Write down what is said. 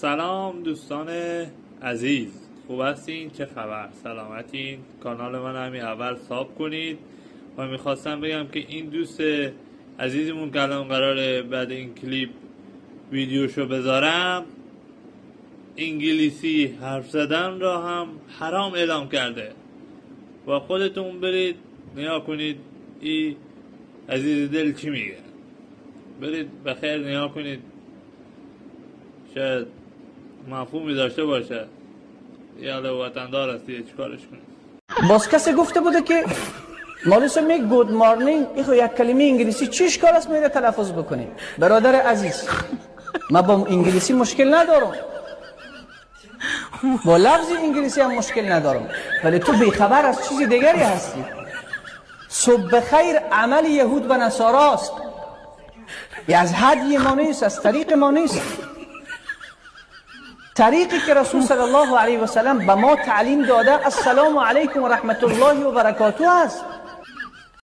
سلام دوستان عزیز، خوب هستین؟ چه خبر؟ سلامتین؟ کانال من همین اول ساب کنید. و میخواستم بگم که این دوست عزیزمون که الان قراره بعد این کلیپ ویدیوشو بذارم انگلیسی حرف زدن را هم حرام اعلام کرده و خودتون برید نگاه کنید این عزیز دل چی میگه. برید بخیر نگاه کنید، شاید مفهومی داشته باشه. یا وطندار هستی چیکارش کنید. باز کسی گفته بوده که مالوسو میگه گود مارنینگ، این یک کلمه انگلیسی چی اشکال است میره تلفظ بکنیم؟ برادر عزیز، من با انگلیسی مشکل ندارم، با لفظ انگلیسی هم مشکل ندارم، ولی تو بیخبر از چیز دیگری هستی. صبح خیر عمل یهود و نصاراست، از هدی ما نیست، از طریق ما نیست. طریقی که رسول صلی الله علیه و سلم به ما تعلیم داده السلام علیکم و رحمت الله و برکاته است.